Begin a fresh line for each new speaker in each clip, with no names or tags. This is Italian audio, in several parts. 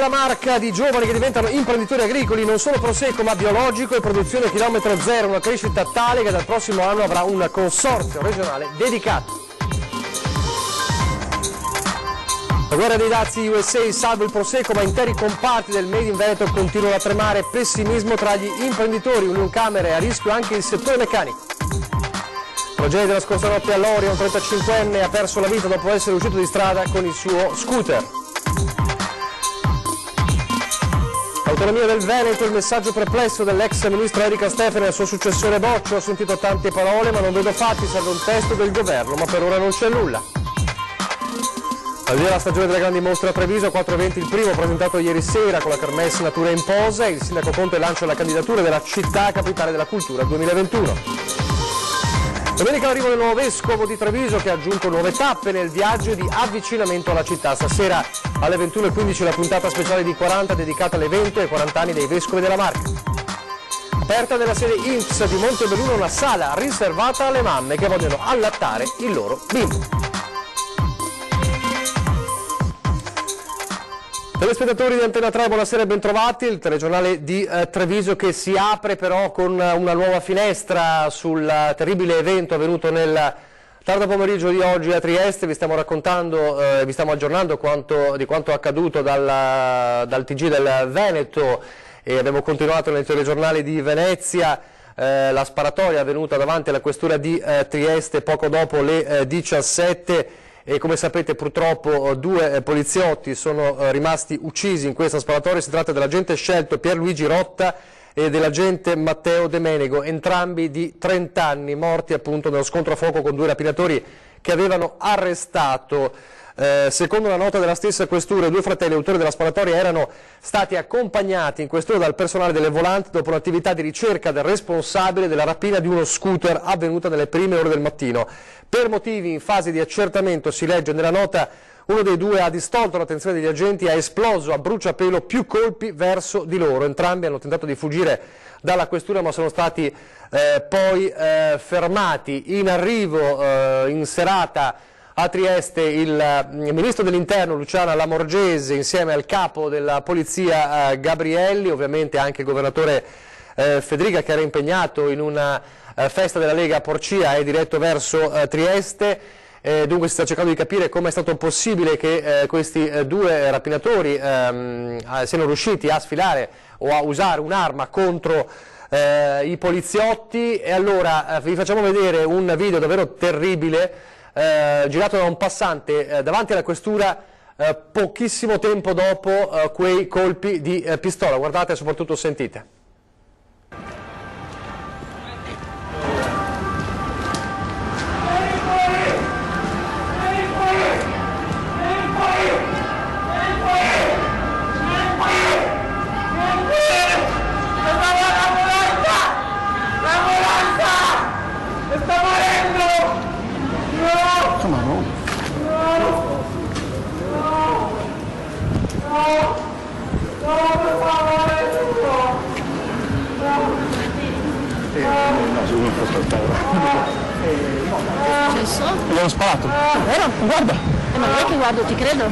della Marca di giovani che diventano imprenditori agricoli, non solo prosecco ma biologico e produzione a chilometro zero, una crescita tale che dal prossimo anno avrà un consorzio regionale dedicato. La guerra dei dazi USA salva il prosecco, ma interi comparti del Made in Veneto continuano a tremare, pessimismo tra gli imprenditori, Unioncamere, a rischio anche il settore meccanico. Tragedia della scorsa notte a Loria, un 35enne ha perso la vita dopo essere uscito di strada con il suo scooter. Autonomia del Veneto, il messaggio perplesso dell'ex ministro Erika Stefani al suo successore Boccio. Ho sentito tante parole ma non vedo fatti, serve un testo del governo, ma per ora non c'è nulla. Al via la stagione delle grandi mostre a Treviso, 4 eventi, il primo presentato ieri sera con la Kermesse Natura in Posa, il sindaco Conte lancia la candidatura della città capitale della cultura 2021. Domenica l'arrivo del nuovo vescovo di Treviso che ha aggiunto nuove tappe nel viaggio di avvicinamento alla città. Stasera alle 21:15 la puntata speciale di 40 dedicata all'evento e ai 40 anni dei vescovi della Marca. Aperta nella sede INPS di Montebelluno una sala riservata alle mamme che vogliono allattare il loro bimbo. Telespettatori di Antena 3, buonasera e bentrovati. Il telegiornale di Treviso che si apre però con una nuova finestra sul terribile evento avvenuto nel tardo pomeriggio di oggi a Trieste. Vi stiamo raccontando, vi stiamo aggiornando di quanto accaduto dal TG del Veneto e abbiamo continuato nel telegiornale di Venezia. La sparatoria avvenuta davanti alla questura di Trieste poco dopo le 17. E come sapete purtroppo 2 poliziotti sono rimasti uccisi in questa sparatoria. Si tratta dell'agente scelto Pierluigi Rotta e dell'agente Matteo De Menego, entrambi di 30 anni, morti appunto nello scontro a fuoco con 2 rapinatori che avevano arrestato. Secondo una nota della stessa questura, i 2 fratelli autori della sparatoria erano stati accompagnati in questura dal personale delle volanti dopo un'attività di ricerca del responsabile della rapina di uno scooter avvenuta nelle prime ore del mattino. Per motivi in fase di accertamento, si legge nella nota, uno dei 2 ha distolto l'attenzione degli agenti e ha esploso a bruciapelo più colpi verso di loro. Entrambi hanno tentato di fuggire dalla questura ma sono stati poi fermati. In arrivo in serata a Trieste il ministro dell'Interno Luciana Lamorgese insieme al capo della polizia Gabrielli, ovviamente anche il governatore Federica che era impegnato in una festa della Lega a Porcia è diretto verso Trieste. Dunque si sta cercando di capire come è stato possibile che questi 2 rapinatori siano riusciti a sfilare o a usare un'arma contro i poliziotti. E allora vi facciamo vedere un video davvero terribile girato da un passante davanti alla questura pochissimo tempo dopo quei colpi di pistola. Guardate e soprattutto sentite.
Mi hanno sparato. Vero? Guarda.
Ma non è che guardo, ti credo.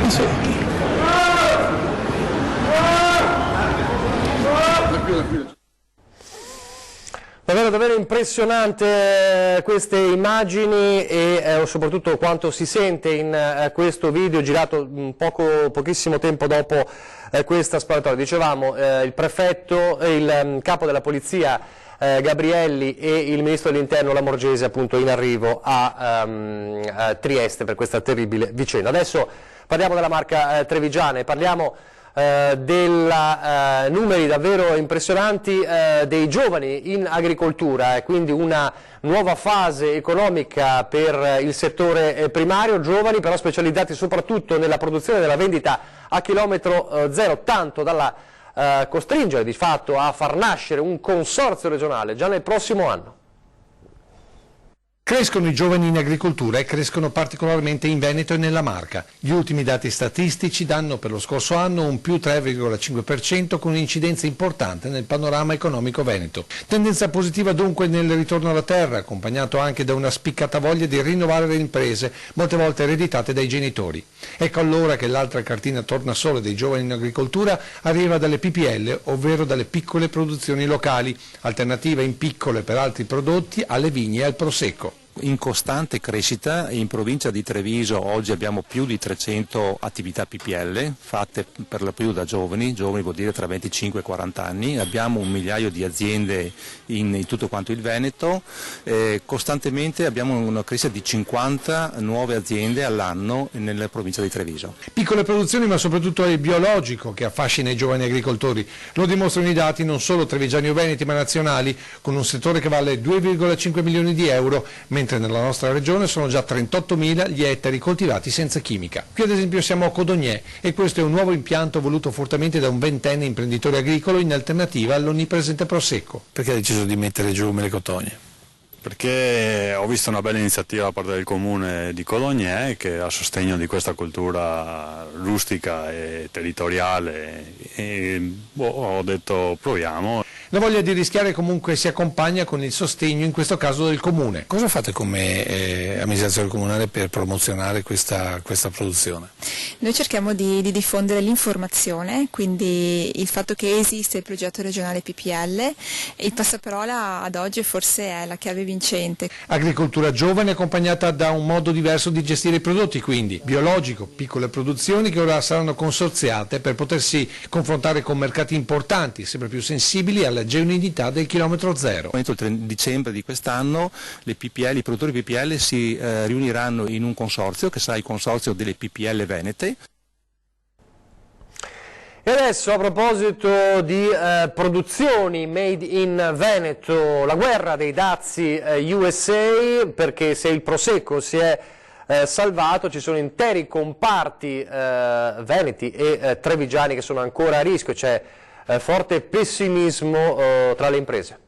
Sì.
Davvero impressionante queste immagini e soprattutto quanto si sente in questo video girato pochissimo tempo dopo questa sparatoria. Dicevamo il prefetto, il capo della polizia Gabrielli e il ministro dell'Interno Lamorgese appunto in arrivo a Trieste per questa terribile vicenda. Adesso parliamo della Marca trevigiana e parliamo dei numeri davvero impressionanti dei giovani in agricoltura e quindi una nuova fase economica per il settore primario, giovani però specializzati soprattutto nella produzione e nella vendita a chilometro zero, tanto dalla costringere di fatto a far nascere un consorzio regionale già nel prossimo anno.
Crescono i giovani in agricoltura e crescono particolarmente in Veneto e nella Marca. Gli ultimi dati statistici danno per lo scorso anno un più 3,5% con un'incidenza importante nel panorama economico veneto. Tendenza positiva dunque nel ritorno alla terra, accompagnato anche da una spiccata voglia di rinnovare le imprese, molte volte ereditate dai genitori. Ecco allora che l'altra cartina tornasole dei giovani in agricoltura arriva dalle PPL, ovvero dalle piccole produzioni locali, alternativa in piccole per altri prodotti alle vigne e al prosecco.
In costante crescita, in provincia di Treviso oggi abbiamo più di 300 attività PPL fatte per lo più da giovani vuol dire tra 25 e 40 anni, abbiamo 1 migliaio di aziende in tutto quanto il Veneto, costantemente abbiamo una crescita di 50 nuove aziende all'anno nella provincia di Treviso.
Piccole produzioni ma soprattutto il biologico che affascina i giovani agricoltori, lo dimostrano i dati non solo trevigiani o veneti ma nazionali, con un settore che vale 2,5 milioni di euro, mentre nella nostra regione sono già 38.000 gli ettari coltivati senza chimica. Qui ad esempio siamo a Codognè e questo è un nuovo impianto voluto fortemente da un 20enne imprenditore agricolo in alternativa all'onnipresente prosecco.
Perché hai deciso di mettere giù Melecotogne?
Perché ho visto una bella iniziativa da parte del comune di Codognè che a sostegno di questa cultura rustica e territoriale ho detto proviamo.
La voglia di rischiare comunque si accompagna con il sostegno in questo caso del comune.
Cosa fate come amministrazione comunale per promozionare questa produzione?
Noi cerchiamo di diffondere l'informazione, quindi il fatto che esiste il progetto regionale PPL, il passaparola ad oggi forse è la chiave vincente.
Agricoltura giovane accompagnata da un modo diverso di gestire i prodotti, quindi biologico, piccole produzioni che ora saranno consorziate per potersi confrontare con mercati importanti, sempre più sensibili alla genuinità del chilometro zero.
Entro il 3 dicembre di quest'anno i produttori PPL si riuniranno in un consorzio che sarà il consorzio delle PPL venete.
E adesso, a proposito di produzioni made in Veneto, la guerra dei dazi USA, perché se il prosecco si è salvato, ci sono interi comparti veneti e trevigiani che sono ancora a rischio, c'è forte pessimismo tra le imprese.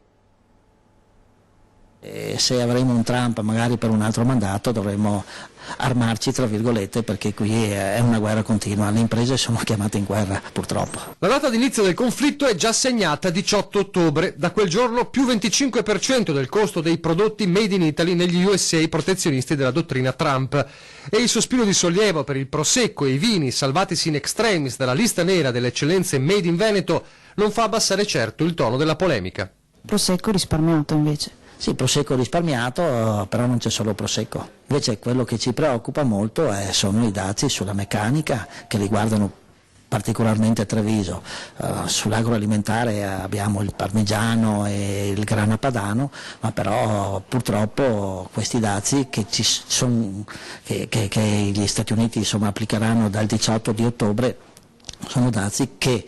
Se avremo un Trump magari per un altro mandato dovremo armarci tra virgolette, perché qui è una guerra continua, le imprese sono chiamate in guerra purtroppo.
La data d'inizio del conflitto è già segnata 18 ottobre, da quel giorno più 25% del costo dei prodotti made in Italy negli USA protezionisti della dottrina Trump, e il sospiro di sollievo per il prosecco e i vini salvatisi in extremis dalla lista nera delle eccellenze made in Veneto non fa abbassare certo il tono della polemica.
Prosecco risparmiato invece.
Sì, prosecco risparmiato, però non c'è solo prosecco. Invece quello che ci preoccupa molto sono i dazi sulla meccanica che riguardano particolarmente Treviso. Sull'agroalimentare abbiamo il parmigiano e il grana padano, ma però purtroppo questi dazi che gli Stati Uniti applicheranno dal 18 di ottobre sono dazi che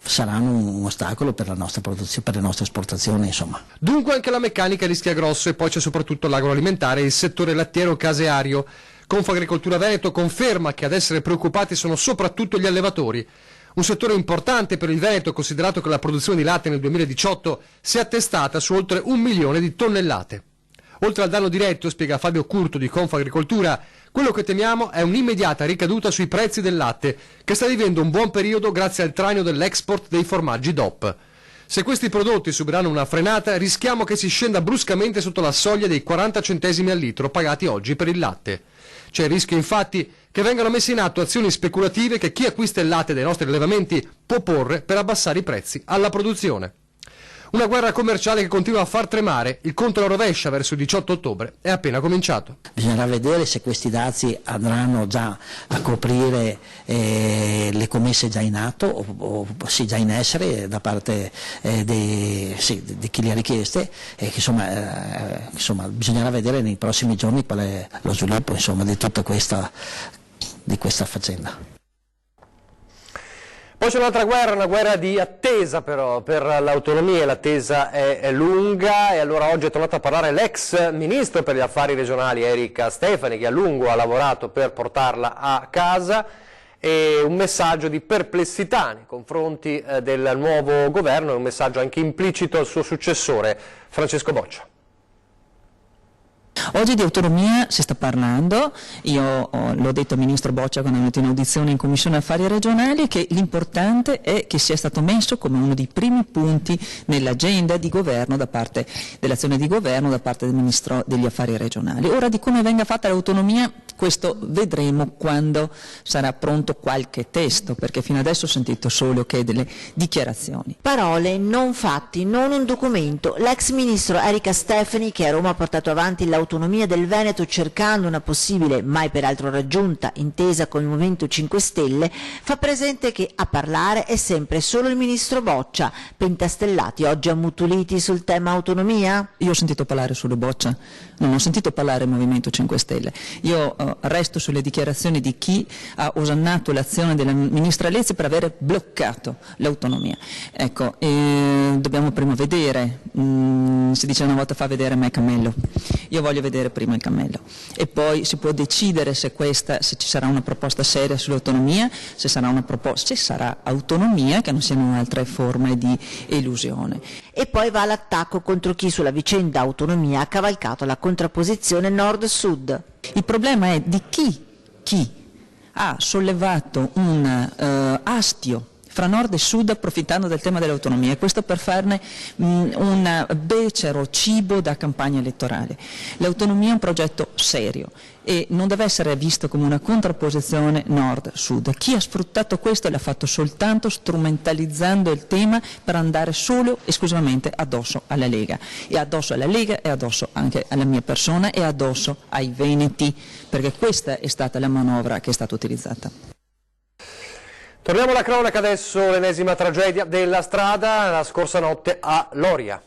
saranno un ostacolo per la nostra produzione, per le nostre esportazioni, insomma.
Dunque anche la meccanica rischia grosso, e poi c'è soprattutto l'agroalimentare e il settore lattiero caseario. Confagricoltura Veneto conferma che ad essere preoccupati sono soprattutto gli allevatori. Un settore importante per il Veneto, considerato che la produzione di latte nel 2018 si è attestata su oltre 1 milione di tonnellate. Oltre al danno diretto, spiega Fabio Curto di Confagricoltura, quello che temiamo è un'immediata ricaduta sui prezzi del latte, che sta vivendo un buon periodo grazie al traino dell'export dei formaggi DOP. Se questi prodotti subiranno una frenata, rischiamo che si scenda bruscamente sotto la soglia dei 40 centesimi al litro pagati oggi per il latte. C'è il rischio infatti che vengano messe in atto azioni speculative che chi acquista il latte dai nostri allevamenti può porre per abbassare i prezzi alla produzione. Una guerra commerciale che continua a far tremare, il conto alla rovescia verso il 18 ottobre è appena cominciato.
Bisognerà vedere se questi dazi andranno già a coprire le commesse già in atto o sì, già in essere da parte di chi le ha richieste, e insomma bisognerà vedere nei prossimi giorni qual è lo sviluppo di tutta questa faccenda.
Poi c'è un'altra guerra, una guerra di attesa però per l'autonomia, l'attesa è lunga, e allora oggi è tornato a parlare l'ex ministro per gli affari regionali Erika Stefani, che a lungo ha lavorato per portarla a casa, e un messaggio di perplessità nei confronti del nuovo governo, e un messaggio anche implicito al suo successore Francesco Boccia.
Oggi di autonomia si sta parlando, io l'ho detto al Ministro Boccia quando è venuto in audizione in Commissione Affari Regionali, che l'importante è che sia stato messo come uno dei primi punti nell'agenda di governo da parte dell'azione di governo da parte del Ministro degli Affari Regionali. Ora, di come venga fatta l'autonomia, questo vedremo quando sarà pronto qualche testo, perché fino adesso ho sentito solo che delle dichiarazioni.
Parole, non fatti, non un documento. L'ex ministro Erika Stefani, che a Roma ha portato avanti l'autonomia del Veneto cercando una possibile, mai peraltro raggiunta, intesa con il Movimento 5 Stelle, fa presente che a parlare è sempre solo il ministro Boccia. Pentastellati oggi ammutoliti sul tema autonomia?
Io ho sentito parlare solo Boccia, non ho sentito parlare il Movimento 5 Stelle. Io resto sulle dichiarazioni di chi ha osannato l'azione della ministra Lezzi per aver bloccato l'autonomia. Ecco, dobbiamo prima vedere, si dice una volta fa vedere me cammello, io voglio vedere prima il cammello e poi si può decidere se ci sarà una proposta seria sull'autonomia, se sarà autonomia, che non siano altre forme di elusione.
E poi va all'attacco contro chi sulla vicenda autonomia ha cavalcato la contrapposizione nord-sud.
Il problema è di chi ha sollevato un astio fra nord e sud approfittando del tema dell'autonomia, e questo per farne un becero cibo da campagna elettorale. L'autonomia è un progetto serio e non deve essere visto come una contrapposizione nord-sud. Chi ha sfruttato questo l'ha fatto soltanto strumentalizzando il tema per andare solo esclusivamente addosso alla Lega, e addosso alla Lega e addosso anche alla mia persona e addosso ai veneti, perché questa è stata la manovra che è stata utilizzata.
Torniamo alla cronaca adesso, l'ennesima tragedia della strada la scorsa notte a Loria.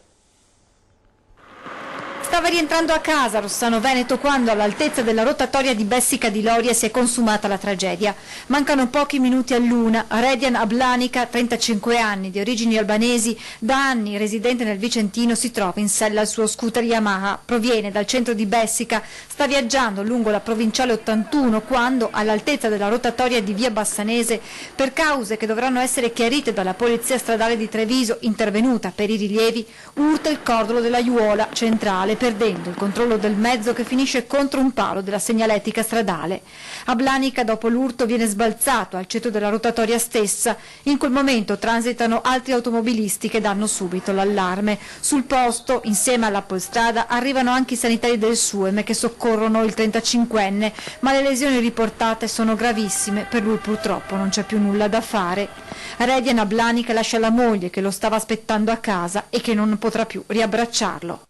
Stava rientrando a casa Rossano Veneto quando all'altezza della rotatoria di Bessica di Loria si è consumata la tragedia. Mancano pochi minuti all'una. Redian Ablanica, 35 anni, di origini albanesi, da anni residente nel Vicentino, si trova in sella al suo scooter Yamaha. Proviene dal centro di Bessica, sta viaggiando lungo la provinciale 81 quando, all'altezza della rotatoria di via Bassanese, per cause che dovranno essere chiarite dalla Polizia Stradale di Treviso, intervenuta per i rilievi, urta il cordolo della aiuola centrale, perdendo il controllo del mezzo che finisce contro un palo della segnaletica stradale. Ablanica, dopo l'urto, viene sbalzato al centro della rotatoria stessa. In quel momento transitano altri automobilisti che danno subito l'allarme. Sul posto, insieme alla polstrada, arrivano anche i sanitari del SUEM che soccorrono il 35enne, ma le lesioni riportate sono gravissime. Per lui purtroppo non c'è più nulla da fare. Redian Ablanica lascia la moglie che lo stava aspettando a casa e che non potrà più riabbracciarlo.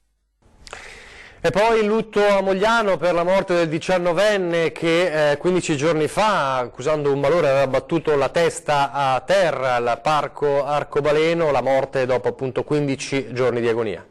E poi il lutto a Mogliano per la morte del 19enne che 15 giorni fa, accusando un malore, aveva battuto la testa a terra al parco Arcobaleno, la morte dopo appunto 15 giorni di agonia.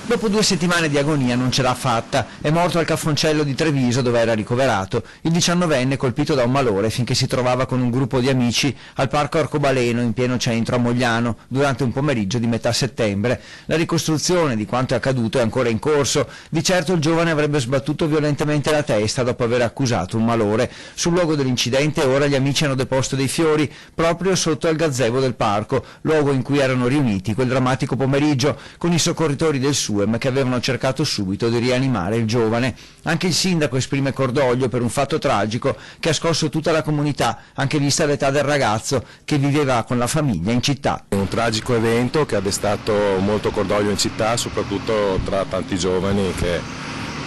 Dopo 2 settimane di agonia non ce l'ha fatta, è morto al Caffoncello di Treviso dove era ricoverato. Il 19enne colpito da un malore finché si trovava con un gruppo di amici al parco Arcobaleno in pieno centro a Mogliano durante un pomeriggio di metà settembre. La ricostruzione di quanto è accaduto è ancora in corso. Di certo il giovane avrebbe sbattuto violentemente la testa dopo aver accusato un malore. Sul luogo dell'incidente ora gli amici hanno deposto dei fiori proprio sotto al gazebo del parco, luogo in cui erano riuniti quel drammatico pomeriggio con i soccorritori del SUEM che avevano cercato subito di rianimare il giovane. Anche il sindaco esprime cordoglio per un fatto tragico che ha scosso tutta la comunità, anche vista l'età del ragazzo che viveva con la famiglia in città.
È un tragico evento che ha destato molto cordoglio in città, soprattutto tra tanti giovani che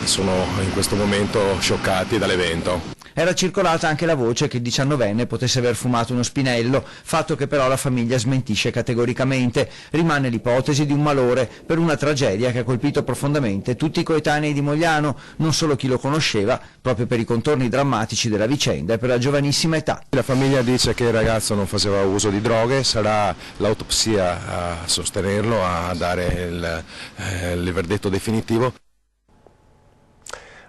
sono in questo momento scioccati dall'evento.
Era circolata anche la voce che il 19enne potesse aver fumato uno spinello, fatto che però la famiglia smentisce categoricamente. Rimane l'ipotesi di un malore per una tragedia che ha colpito profondamente tutti i coetanei di Mogliano, non solo chi lo conosceva, proprio per i contorni drammatici della vicenda e per la giovanissima età.
La famiglia dice che il ragazzo non faceva uso di droghe, sarà l'autopsia a sostenerlo, a dare il verdetto definitivo.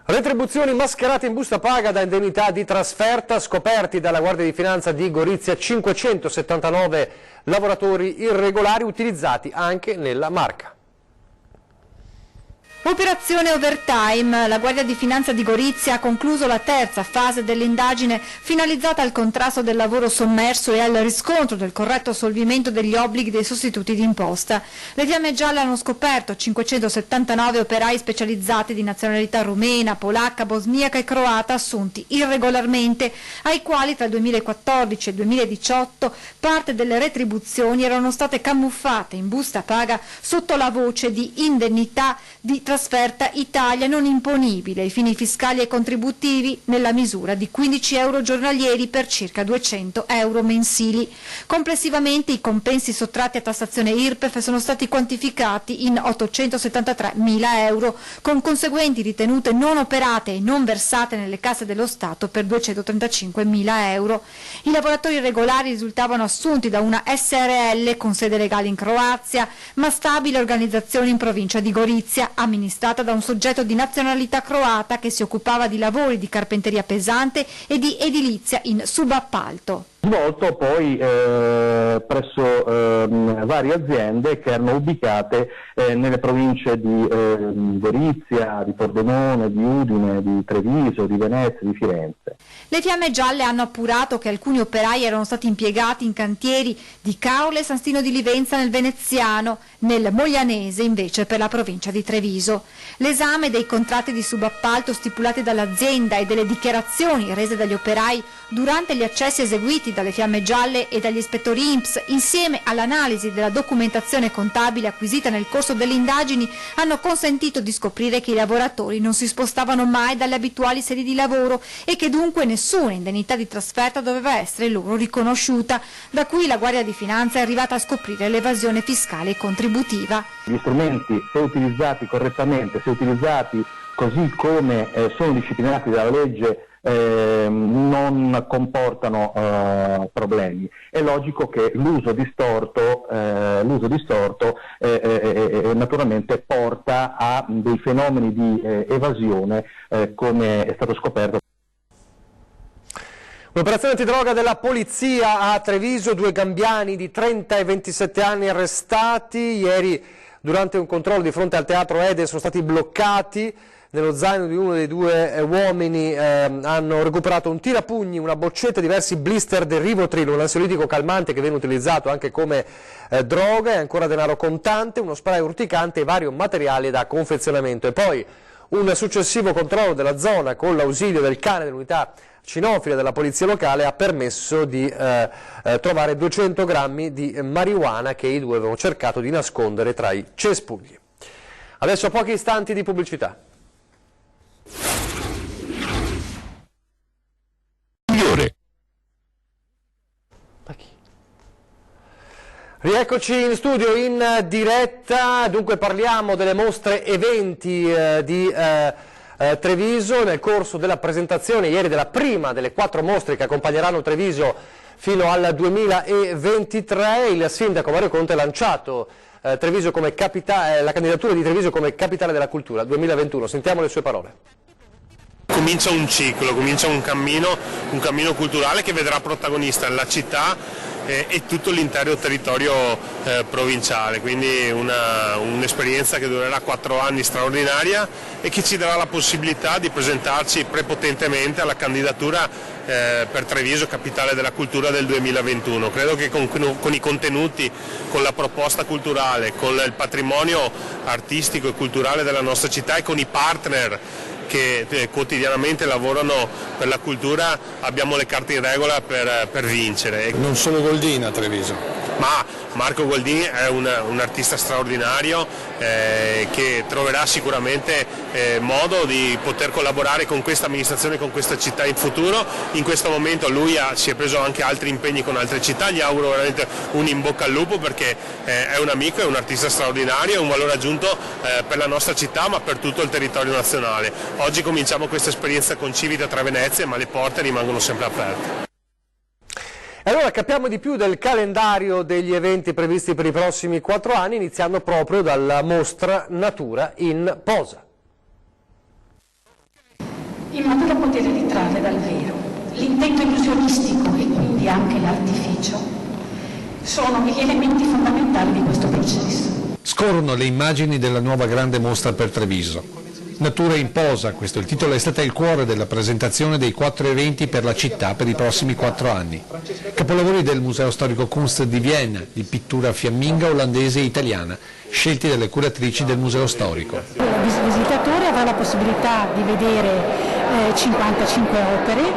Retribuzioni mascherate in busta paga da indennità di trasferta, scoperti dalla Guardia di Finanza di Gorizia 579 lavoratori irregolari utilizzati anche nella Marca.
Operazione Overtime. La Guardia di Finanza di Gorizia ha concluso la terza fase dell'indagine finalizzata al contrasto del lavoro sommerso e al riscontro del corretto assolvimento degli obblighi dei sostituti d'imposta. Le Fiamme Gialle hanno scoperto 579 operai specializzati di nazionalità rumena, polacca, bosniaca e croata assunti irregolarmente, ai quali tra il 2014 e il 2018 parte delle retribuzioni erano state camuffate in busta paga sotto la voce di indennità di trasferta Italia non imponibile ai fini fiscali e contributivi nella misura di 15 euro giornalieri per circa 200 euro mensili. Complessivamente i compensi sottratti a tassazione IRPEF sono stati quantificati in 873.000 euro, con conseguenti ritenute non operate e non versate nelle casse dello Stato per 235.000 euro. I lavoratori irregolari risultavano assunti da una SRL con sede legale in Croazia, ma stabile organizzazione in provincia di Gorizia, amministrata da un soggetto di nazionalità croata che si occupava di lavori di carpenteria pesante e di edilizia in subappalto.
Svolto poi presso varie aziende che erano ubicate nelle province di Gorizia, di Pordenone, di Udine, di Treviso, di Venezia, di Firenze.
Le Fiamme Gialle hanno appurato che alcuni operai erano stati impiegati in cantieri di Caorle e San Stino di Livenza nel Veneziano, nel Moglianese invece per la provincia di Treviso. L'esame dei contratti di subappalto stipulati dall'azienda e delle dichiarazioni rese dagli operai durante gli accessi eseguiti dalle Fiamme Gialle e dagli ispettori INPS, insieme all'analisi della documentazione contabile acquisita nel corso delle indagini, hanno consentito di scoprire che i lavoratori non si spostavano mai dalle abituali sedi di lavoro e che dunque nessuna indennità di trasferta doveva essere loro riconosciuta, da cui la Guardia di Finanza è arrivata a scoprire l'evasione fiscale e contributiva.
Gli strumenti, se utilizzati correttamente, se utilizzati così come sono disciplinati dalla legge, non comportano problemi. È logico che l'uso distorto naturalmente porta a dei fenomeni di evasione, come è stato scoperto.
Un'operazione antidroga della polizia a Treviso, 2 gambiani di 30 e 27 anni arrestati. Ieri durante un controllo di fronte al teatro Ede sono stati bloccati. Nello zaino di uno dei 2 uomini hanno recuperato un tirapugni, una boccetta, diversi blister del Rivotril, un ansiolitico calmante che viene utilizzato anche come droga, e ancora denaro contante, uno spray urticante e vari materiali da confezionamento. E poi un successivo controllo della zona con l'ausilio del cane dell'unità cinofila della polizia locale ha permesso di trovare 200 grammi di marijuana che i 2 avevano cercato di nascondere tra i cespugli. Adesso pochi istanti di pubblicità. Rieccoci in studio in diretta, dunque parliamo delle mostre eventi di Treviso nel corso della presentazione ieri della prima delle 4 mostre che accompagneranno Treviso fino al 2023. Il sindaco Mario Conte ha lanciato Treviso come la candidatura di Treviso come capitale della cultura 2021. Sentiamo le sue parole.
Comincia un ciclo, comincia un cammino culturale che vedrà protagonista la città e tutto l'intero territorio provinciale, quindi un'esperienza che durerà 4 anni straordinaria e che ci darà la possibilità di presentarci prepotentemente alla candidatura per Treviso capitale della cultura del 2021. Credo che con i contenuti, con la proposta culturale, con il patrimonio artistico e culturale della nostra città e con i partner che quotidianamente lavorano per la cultura abbiamo le carte in regola per vincere.
Non solo Goldin a Treviso.
Ma Marco Goldin è un artista straordinario che troverà sicuramente modo di poter collaborare con questa amministrazione, con questa città in futuro. In questo momento lui si è preso anche altri impegni con altre città, gli auguro veramente un in bocca al lupo perché è un amico, è un artista straordinario, è un valore aggiunto per la nostra città ma per tutto il territorio nazionale. Oggi cominciamo questa esperienza con Civita tra Venezia, ma le porte rimangono sempre aperte.
E allora capiamo di più del calendario degli eventi previsti per i prossimi 4 anni, iniziando proprio dalla mostra Natura in Posa.
In modo da poter ritrarre dal vero l'intento illusionistico e quindi anche l'artificio sono gli elementi fondamentali di questo processo.
Scorrono le immagini della nuova grande mostra per Treviso. Natura in posa, questo è il titolo, è stata il cuore della presentazione dei 4 eventi per la città per i prossimi 4 anni. Capolavori del Museo Storico Kunst di Vienna, di pittura fiamminga, olandese e italiana, scelti dalle curatrici del Museo Storico.
Il visitatore avrà la possibilità di vedere 55 opere,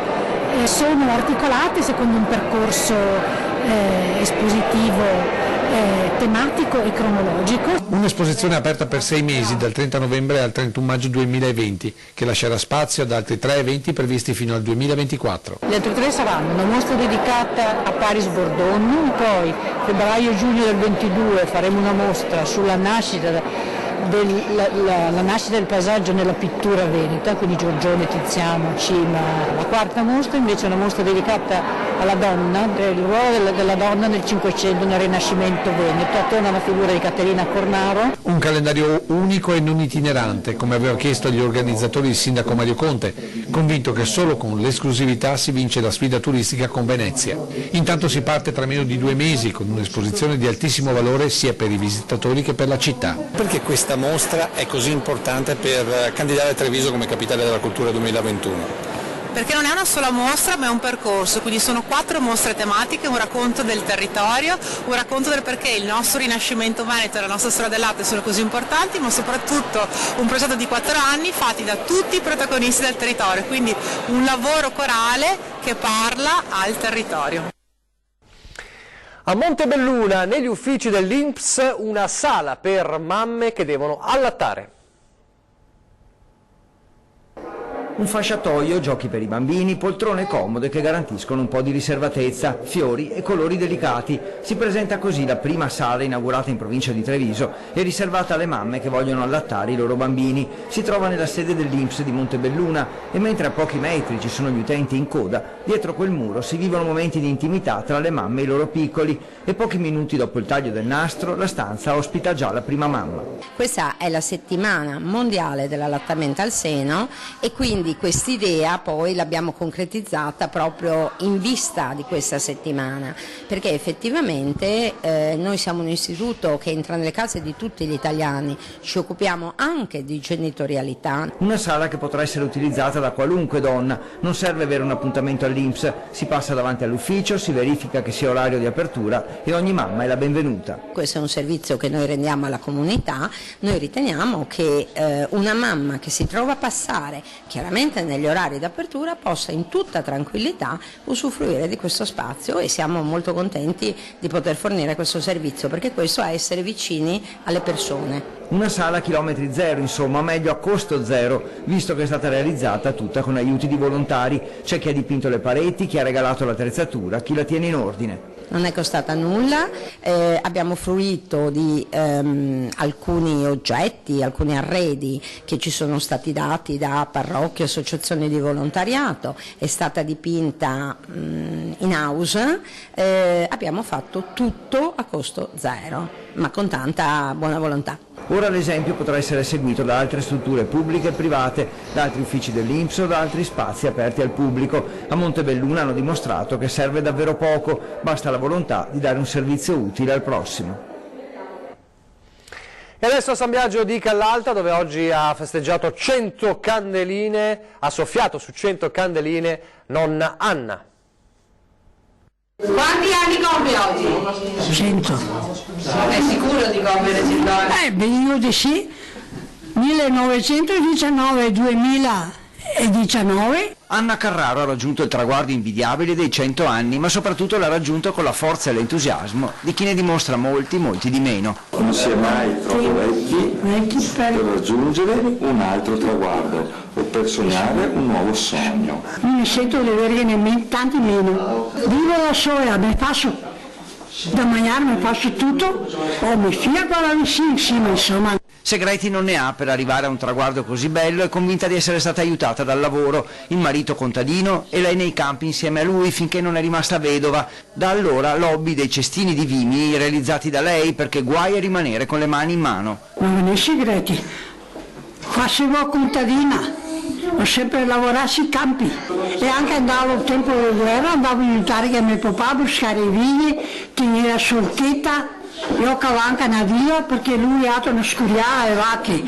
sono articolate secondo un percorso espositivo tematico e cronologico.
Un'esposizione aperta per 6 mesi, dal 30 novembre al 31 maggio 2020, che lascerà spazio ad altri 3 eventi previsti fino al 2024.
Gli altri 3 saranno una mostra dedicata a Paris Bordone, poi febbraio-giugno del 22 faremo una mostra sulla nascita la nascita del paesaggio nella pittura veneta, quindi Giorgione, Tiziano, Cima. La quarta mostra invece è una mostra dedicata alla donna, il ruolo della donna nel Cinquecento, nel Rinascimento veneto, attorno alla figura di Caterina Cornaro.
Un calendario unico e non itinerante, come aveva chiesto agli organizzatori il sindaco Mario Conte, convinto che solo con l'esclusività si vince la sfida turistica con Venezia. Intanto si parte tra meno di 2 mesi con un'esposizione di altissimo valore sia per i visitatori che per la città.
Perché questa mostra è così importante per candidare Treviso come capitale della cultura 2021?
Perché non è una sola mostra ma è un percorso, quindi sono 4 mostre tematiche, un racconto del territorio, un racconto del perché il nostro Rinascimento veneto e la nostra storia dell'arte sono così importanti, ma soprattutto un progetto di 4 anni fatti da tutti i protagonisti del territorio, quindi un lavoro corale che parla al territorio.
A Montebelluna, negli uffici dell'INPS, una sala per mamme che devono allattare.
Un fasciatoio, giochi per i bambini, poltrone comode che garantiscono un po' di riservatezza, fiori e colori delicati. Si presenta così la prima sala inaugurata in provincia di Treviso e riservata alle mamme che vogliono allattare i loro bambini. Si trova nella sede dell'INPS di Montebelluna e mentre a pochi metri ci sono gli utenti in coda, dietro quel muro si vivono momenti di intimità tra le mamme e i loro piccoli e pochi minuti dopo il taglio del nastro la stanza ospita già la prima mamma.
Questa è la settimana mondiale dell'allattamento al seno e quindi quest'idea poi l'abbiamo concretizzata proprio in vista di questa settimana, perché effettivamente noi siamo un istituto che entra nelle case di tutti gli italiani, ci occupiamo anche di genitorialità.
Una sala che potrà essere utilizzata da qualunque donna, non serve avere un appuntamento all'INPS, si passa davanti all'ufficio, si verifica che sia orario di apertura e ogni mamma è la benvenuta.
Questo è un servizio che noi rendiamo alla comunità, noi riteniamo che una mamma che si trova a passare chiaramente negli orari d'apertura possa in tutta tranquillità usufruire di questo spazio e siamo molto contenti di poter fornire questo servizio perché questo è essere vicini alle persone.
Una sala a chilometri zero, insomma, meglio a costo zero, visto che è stata realizzata tutta con aiuti di volontari. C'è chi ha dipinto le pareti, chi ha regalato l'attrezzatura, chi la tiene in ordine.
Non è costata nulla, abbiamo fruito di alcuni oggetti, alcuni arredi che ci sono stati dati da parrocchie, associazioni di volontariato, è stata dipinta in house, abbiamo fatto tutto a costo zero, ma con tanta buona volontà.
Ora l'esempio potrà essere seguito da altre strutture pubbliche e private, da altri uffici dell'INPS o da altri spazi aperti al pubblico. A Montebelluna hanno dimostrato che serve davvero poco, basta la volontà di dare un servizio utile al prossimo.
E adesso a San Biagio di Callalta, dove oggi ha festeggiato 100 candeline, ha soffiato su 100 candeline nonna Anna.
Quanti anni compie oggi?
100.
È sicuro di compiere 100 anni?
Io di sì, 1919-2019.
Anna Carraro ha raggiunto il traguardo invidiabile dei 100 anni, ma soprattutto l'ha raggiunto con la forza e l'entusiasmo di chi ne dimostra molti di meno.
Non si è mai troppo vecchi per raggiungere un altro traguardo o per sognare un nuovo sogno.
Non mi sento di avere nemmeno tanti meno. Vivo da sola, mi faccio da mangiare, mi faccio tutto, o mi fia quella vicina, insomma.
Segreti non ne ha per arrivare a un traguardo così bello, è convinta di essere stata aiutata dal lavoro, il marito contadino e lei nei campi insieme a lui finché non è rimasta vedova. Da allora l'hobby dei cestini di vini realizzati da lei, perché guai a rimanere con le mani in mano.
Non ne segreti, facevo contadina, ho sempre lavorato sui campi e anche andavo al tempo della guerra, andavo a aiutare mio papà a buscare i vini, tenere la sortita io cavanca una via perché lui ha una scuria e vacche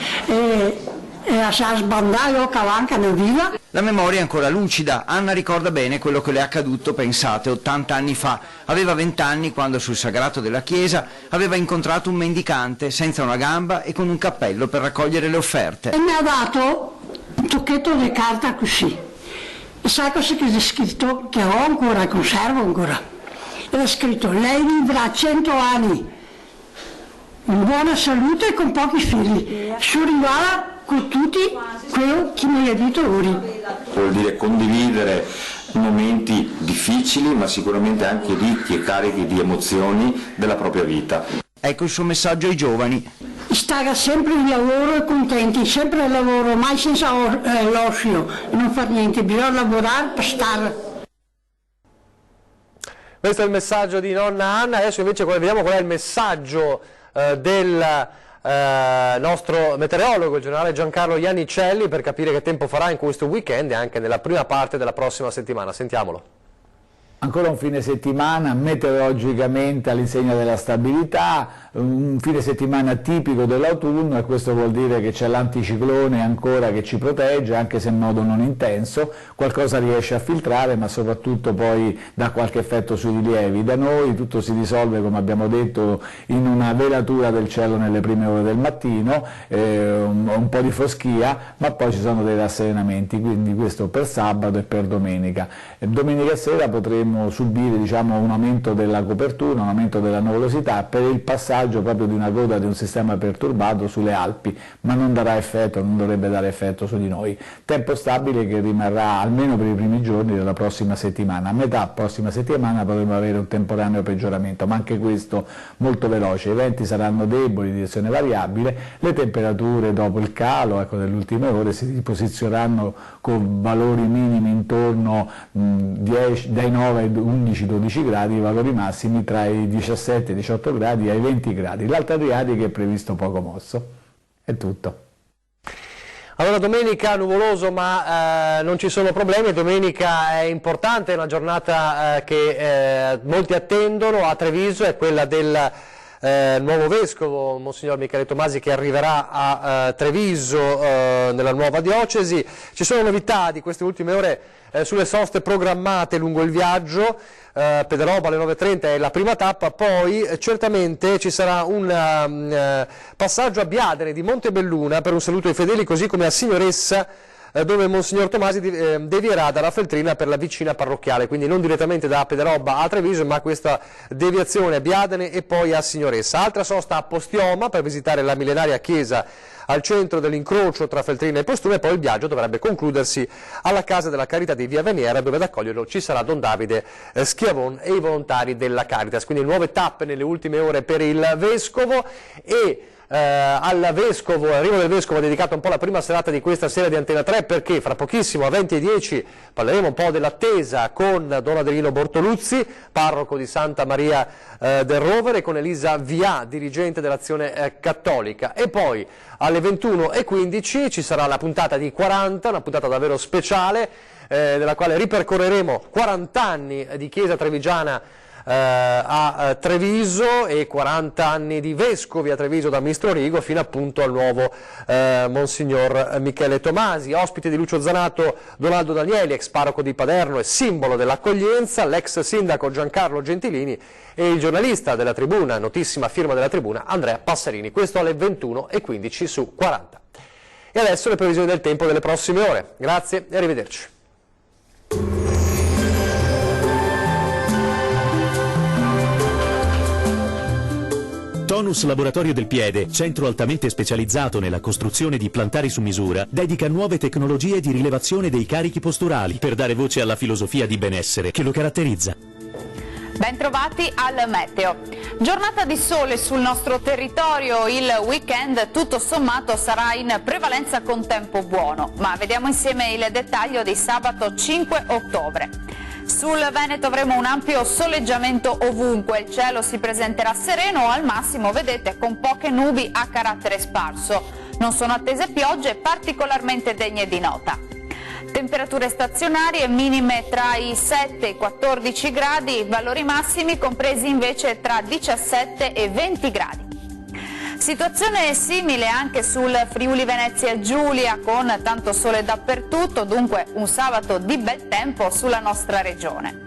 e a sbandare io cavanca una via.
La memoria è ancora lucida. Anna ricorda bene quello che le è accaduto, pensate, 80 anni fa. Aveva 20 anni quando sul sagrato della chiesa aveva incontrato un mendicante senza una gamba e con un cappello per raccogliere le offerte.
E mi ha dato un tocchetto di carta così. E sai cosa c'è scritto? Che ho ancora, conservo ancora. Ed è scritto: lei vivrà 100 anni in buona salute e con pochi figli. Su riguarda con tutti quello che mi ha detto ora.
Vuol dire condividere momenti difficili ma sicuramente anche ricchi e carichi di emozioni della propria vita.
Ecco il suo messaggio ai giovani.
Stare sempre in lavoro e contenti, sempre al lavoro, mai senza l'osio, non far niente, bisogna lavorare per stare.
Questo è il messaggio di nonna Anna. Adesso invece vediamo qual è il messaggio del nostro meteorologo, il generale Giancarlo Iannicelli, per capire che tempo farà in questo weekend e anche nella prima parte della prossima settimana. Sentiamolo.
Ancora un fine settimana meteorologicamente all'insegna della stabilità, un fine settimana tipico dell'autunno, e questo vuol dire che c'è l'anticiclone ancora che ci protegge, anche se in modo non intenso, qualcosa riesce a filtrare, ma soprattutto poi dà qualche effetto sui rilievi. Da noi tutto si risolve, come abbiamo detto, in una velatura del cielo nelle prime ore del mattino, un po' di foschia, ma poi ci sono dei rasserenamenti, quindi questo per sabato e per domenica. Domenica sera potremo subire, diciamo, un aumento della copertura, un aumento della nuvolosità per il passaggio proprio di una coda di un sistema perturbato sulle Alpi, ma non darà effetto, non dovrebbe dare effetto su di noi. Tempo stabile che rimarrà almeno per i primi giorni della prossima settimana. A metà prossima settimana potremo avere un temporaneo peggioramento, ma anche questo molto veloce. I venti saranno deboli, di direzione variabile, le temperature dopo il calo, ecco, delle ultime ore si posizioneranno con valori minimi intorno dai 9 ai 11-12 gradi, i valori massimi tra i 17 e i 18 gradi e ai 20 gradi. L'Alta Adriatica è previsto poco mosso. È tutto.
Allora, domenica nuvoloso, ma non ci sono problemi. Domenica è importante, è una giornata che molti attendono a Treviso, è quella del nuovo vescovo, Monsignor Michele Tomasi, che arriverà a Treviso nella nuova diocesi. Ci sono novità di queste ultime ore sulle soste programmate lungo il viaggio. Pederoba alle 9:30 è la prima tappa, poi certamente ci sarà un passaggio a Biadene di Montebelluna per un saluto ai fedeli, così come a Signoressa, dove Monsignor Tomasi devierà dalla Feltrina per la vicina parrocchiale, quindi non direttamente da Pederoba a Treviso, ma questa deviazione a Biadene e poi a Signoressa. Altra sosta a Postioma per visitare la millenaria chiesa al centro dell'incrocio tra Feltrina e Postume, e poi il viaggio dovrebbe concludersi alla Casa della Carità di Via Veniera, dove ad accoglierlo ci sarà Don Davide Schiavon e i volontari della Caritas. Quindi nuove tappe nelle ultime ore per il Vescovo, e al Vescovo, arrivo del Vescovo, ha dedicato un po' la prima serata di questa sera di Antena 3, perché fra pochissimo a 20:10 parleremo un po' dell'attesa con Don Adelino Bortoluzzi, parroco di Santa Maria del Rovere, con Elisa Vià, dirigente dell'Azione Cattolica, e poi alle 21:15 ci sarà la puntata di 40, una puntata davvero speciale, nella quale ripercorreremo 40 anni di Chiesa Trevigiana a Treviso e 40 anni di vescovi a Treviso da Mistro Rigo fino appunto al nuovo Monsignor Michele Tomasi. Ospite di Lucio Zanato Donaldo Danieli, ex parroco di Paderno e simbolo dell'accoglienza, l'ex sindaco Giancarlo Gentilini e il giornalista della Tribuna, notissima firma della Tribuna, Andrea Passerini. Questo alle 21:15 su 40. E adesso le previsioni del tempo delle prossime ore. Grazie e arrivederci.
Tonus Laboratorio del Piede, centro altamente specializzato nella costruzione di plantari su misura, dedica nuove tecnologie di rilevazione dei carichi posturali per dare voce alla filosofia di benessere che lo caratterizza.
Bentrovati al meteo. Giornata di sole sul nostro territorio, il weekend tutto sommato sarà in prevalenza con tempo buono, ma vediamo insieme il dettaglio di sabato 5 ottobre. Sul Veneto avremo un ampio soleggiamento ovunque, il cielo si presenterà sereno o al massimo, vedete, con poche nubi a carattere sparso. Non sono attese piogge particolarmente degne di nota. Temperature stazionarie minime tra i 7 e i 14 gradi, valori massimi compresi invece tra 17 e 20 gradi. Situazione simile anche sul Friuli Venezia Giulia, con tanto sole dappertutto, dunque un sabato di bel tempo sulla nostra regione.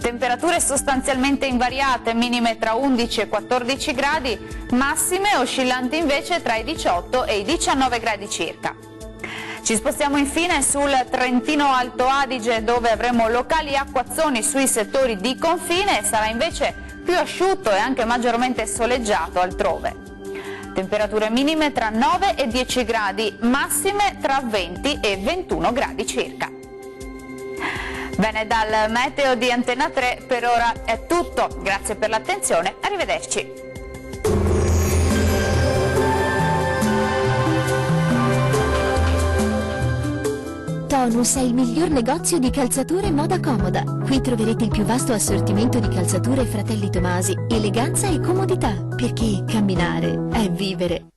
Temperature sostanzialmente invariate, minime tra 11 e 14 gradi, massime oscillanti invece tra i 18 e i 19 gradi circa. Ci spostiamo infine sul Trentino Alto Adige, dove avremo locali acquazzoni sui settori di confine e sarà invece più asciutto e anche maggiormente soleggiato altrove. Temperature minime tra 9 e 10 gradi, massime tra 20 e 21 gradi circa. Bene, dal meteo di Antena 3 per ora è tutto. Grazie per l'attenzione, arrivederci.
Tonus è il miglior negozio di calzature moda comoda. Qui troverete il più vasto assortimento di calzature Fratelli Tomasi, eleganza e comodità, perché camminare è vivere.